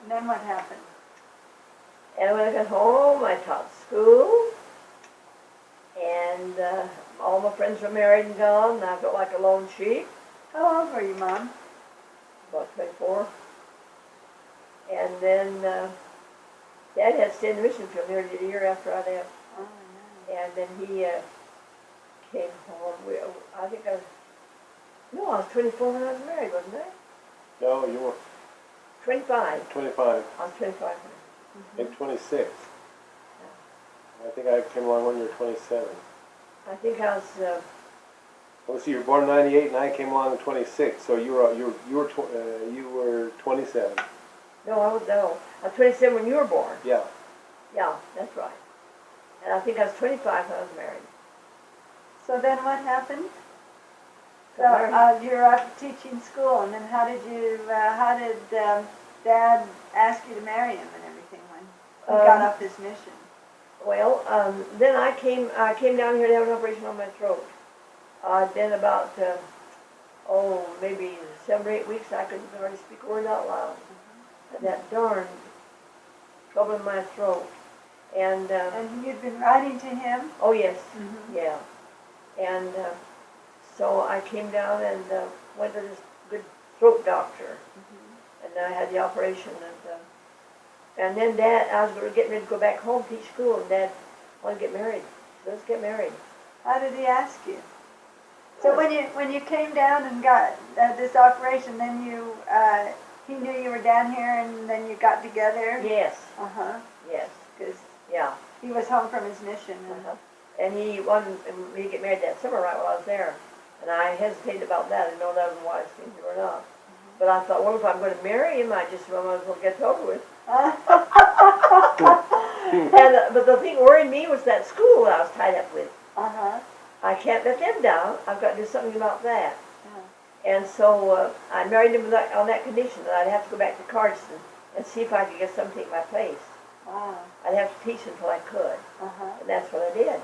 And then what happened? And when I got home, I taught school, and all my friends were married and gone, and I felt like a lone sheep. How old were you, Mom? About 24. And then Dad had to stay in the mission field nearly a year after I left. Oh, no. And then he came home. I think I was 24 when I was married, wasn't I? No, you were 25. 25. I was 25. I think 26. I think I came along when you were 27. I think I was. Well, see, you were born in '98, and I came along in '26. So you were 27. No, I was 27 when you were born. Yeah. Yeah, that's right. And I think I was 25 when I was married. So then what happened? So Married. you're up teaching school, and then how did Dad ask you to marry him and everything when he got off his mission? Well, then I came down here to have an operation on my throat. I'd been about, maybe 7 or 8 weeks I couldn't hardly speak a word out loud. That darn trouble in my throat. And you'd been writing to him? oh yes, Mm-hmm. yeah. And so I came down and went to this good throat doctor. Mm-hmm. And I had the operation. And then Dad, I was getting ready to go back home, teach school, and Dad wanted to get married. So let's get married. How did he ask you? So when you came down and got this operation, then he knew you were down here, and then you got together? Yes. Uh-huh. Yes. Because Yeah. he was home from his mission. And he wanted me to get married that summer right while I was there. And I hesitated about that. I didn't know that was a wise thing to do or not. But I thought, well, if I'm going to marry him, I just might as well get it over with. But the thing worrying me was that school I was tied up with. Uh-huh. I can't let them down. I've got to do something about that. Yeah. And so I married him on that condition that I'd have to go back to Carson and see if I could get something to take my place. Wow. I'd have to teach until I could. Uh-huh. And that's what I did.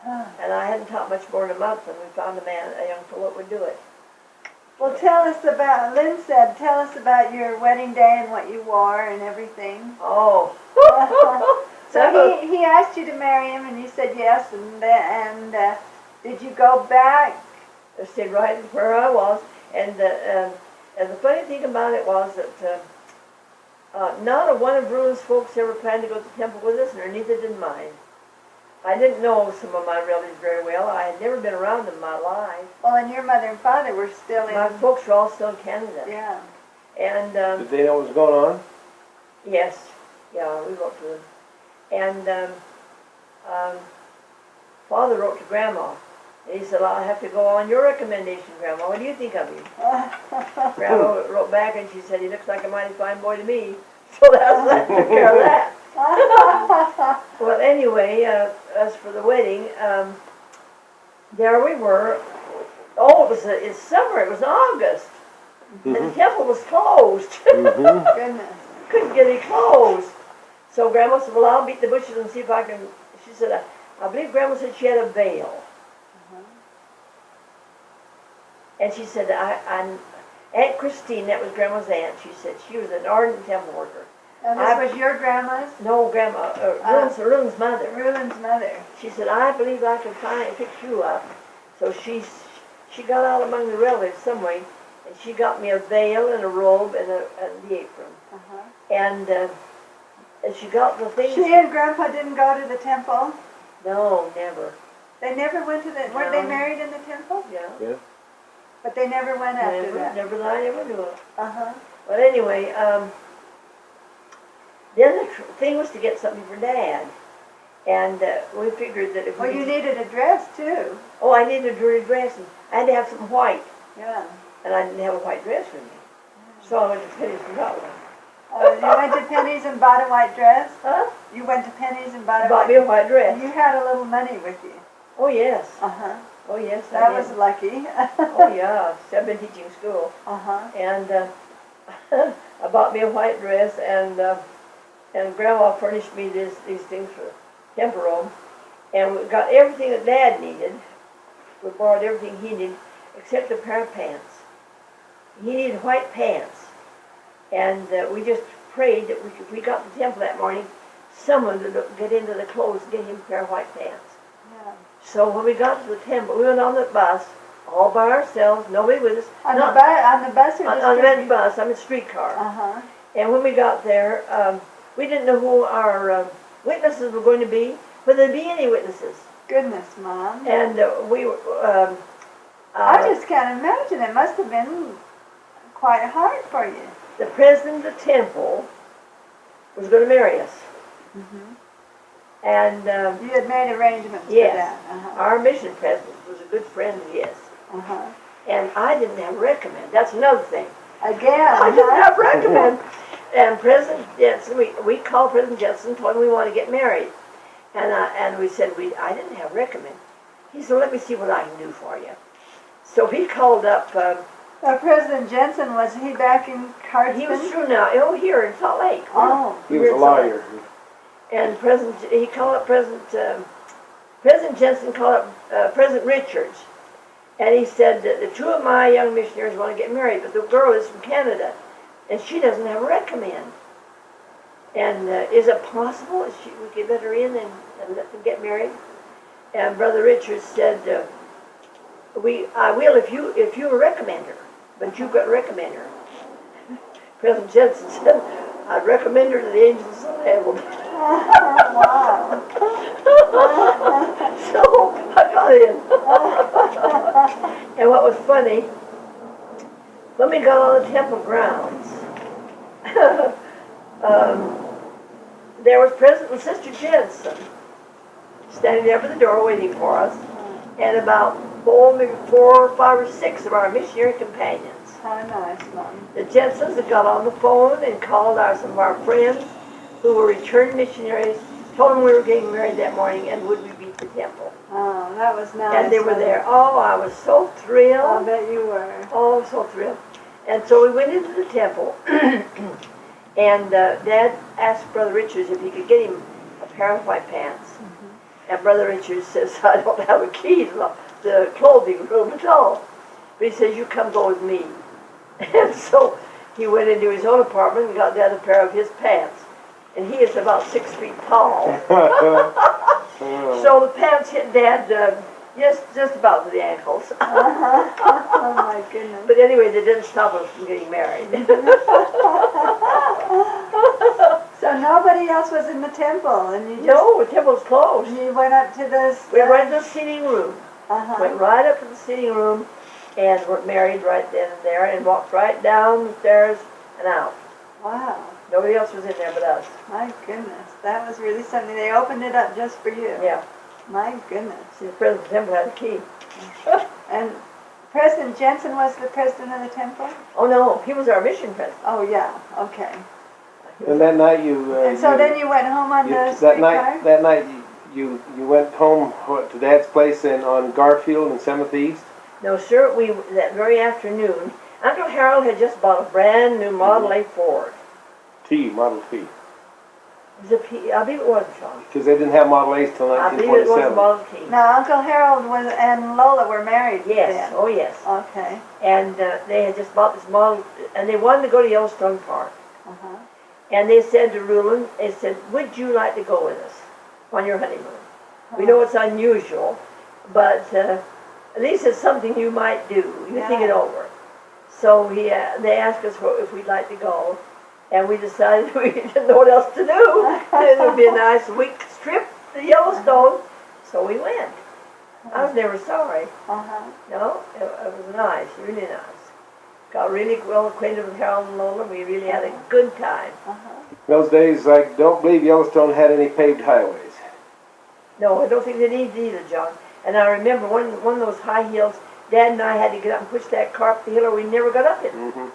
And I hadn't taught much more than a month, and we found a young fellow that would do it. Well, Lynn said, tell us about your wedding day and what you wore and everything. Oh. So he asked you to marry him, and you said yes, and did you go back? I stayed right where I was, and the funny thing about it was that not a one of Rulon's folks ever planned to go to the temple with us, nor neither did mine. I didn't know some of my relatives very well. I had never been around them in my life. Well, and your mother and father were still in... My folks were all still in Canada. Yeah. And did they know what was going on? yes, yeah, we wrote to them. And Father wrote to Grandma. And he said, well, I have to go on your recommendation, Grandma. What do you think of him? Grandma wrote back and she said, he looks like a mighty fine boy to me. So that took care of that. Well, anyway, as for the wedding, there we were. Oh, it's summer. It was August. And the temple was closed. Goodness. Couldn't get it closed. So Grandma said, well, I'll beat the bushes and see if I can. She said, I believe Grandma said she had a veil. And she said, Aunt Christine, that was Grandma's aunt, she said she was an ardent temple worker. And this was your grandma's? No, Grandma, Rulon's mother. Rulon's mother. She said, I believe I can fix you up. So she got out among the relatives some way, and she got me a veil and a robe and the apron. And she got the things. She and Grandpa didn't go to the temple? No, never. They never went to the... Weren't they married in the temple? Yeah. But they never went after that? Never that I ever knew of. Uh-huh. But anyway, then the thing was to get something for Dad. And we figured that if we... Well, you needed a dress, too. Oh, I needed a dirty dress, and I had to have something white. Yeah. And I didn't have a white dress with me. So I went to Penny's and got one. You went to Penny's and bought a white dress? Huh? You went to Penny's and bought Bought me a white dress. You had a little money with you. Oh, yes. Uh-huh. Oh, yes, That I did. was lucky. Oh, yeah. So I've been teaching school. Uh-huh. And I bought me a white dress, and Grandma furnished me these things for temple room. And we got everything that Dad needed. We borrowed everything he needed, except a pair of pants. He needed white pants. And we just prayed that if we got to the temple that morning, someone would get into the clothes and get him a pair of white pants. Yeah. So when we got to the temple, we went on the bus, all by ourselves, nobody with us. On the bus or On the red bus, I'm a streetcar. Uh-huh. And when we got there, we didn't know who our witnesses were going to be, whether there'd be any witnesses. Goodness, Mom. And we were... I just can't imagine. It must have been quite hard for you. the president of the temple was going to marry us. Mm-hmm. And You had made arrangements yes, for that. Uh-huh. our mission president was a good friend of his. Uh-huh. And I didn't have recommend. That's another thing. Again, I didn't have recommend. And President Jensen, we called President Jeppson, told him we want to get married. And we said, I didn't have recommend. He said, let me see what I can do for you. So he called up... President Jensen, was he back in Cardston? he was through now, here in Salt Lake. Oh. He was a lawyer. And President Jensen called up President Richards. And he said that the two of my young missionaries want to get married, but the girl is from Canada, and she doesn't have a recommend. And is it possible that we could let her in and let them get married? And Brother Richards said, I will if you recommend her, but you've got to recommend her. President Jensen said, I'd recommend her to the angels of heaven. Wow. So I got in. And what was funny, when we got on the temple grounds, there was President and Sister Jeppson standing there by the door waiting for us, and about maybe 4, 5, or 6 of our missionary companions. How nice, Mom. The Jepsons had got on the phone and called some of our friends who were returned missionaries, told them we were getting married that morning and would we be at the temple. Oh, that was nice. And they were there. Oh, I was so thrilled. I'll bet you were. Oh, so thrilled. And so we went into the temple, and Dad asked Brother Richards if he could get him a pair of white pants. Mm-hmm. And Brother Richards says, I don't have a key to the clothing room at all. But he says, you come go with me. And so he went into his own apartment and got Dad a pair of his pants. And he is about 6 feet tall. So the pants hit Dad just about to the ankles. Oh my goodness. But anyway, they didn't stop us from getting married. So nobody else was in the temple, and you just... No, the temple's closed. You went up to this... We went to the sitting room. Uh-huh. Went right up to the sitting room and were married right then and there and walked right down the stairs and out. Wow. Nobody else was in there but us. My goodness. That was really something. They opened it up just for you. Yeah. My goodness. See, the president of the temple had a key. And President Jensen was the president of the temple? Oh, no, he was our mission president. Oh, yeah. Okay. And that night And so then you went home on the streetcar? That night you went home to Dad's place on Garfield and 7th East? No, sir, that very afternoon, Uncle Harold had just bought a brand new Model A Ford. Model T. It was a P, I believe it was, Sean. Because they didn't have Model A's till I believe it was a 1927. Model T. Now, Uncle Harold and Lola were married Yes, then. oh yes. Okay. And they had just bought this model, and they wanted to go to Yellowstone Park. Uh-huh. And they said to Rulon, they said, would you like to go with us on your honeymoon? We know it's unusual, but at least it's something you might do. You think it over. So they asked us if we'd like to go, and we decided we didn't know what else to do. It would be a nice week's trip to Yellowstone, so we went. I was never sorry. Uh-huh. No, it was nice, really nice. Got really well acquainted with Harold and Lola. We really had a good time. Uh-huh. Those days, I don't believe Yellowstone had any paved highways. No, I don't think they needed either, John. And I remember one of those high hills, Dad and I had to get up and push that car up the hill or we never got up it. Mm-hmm.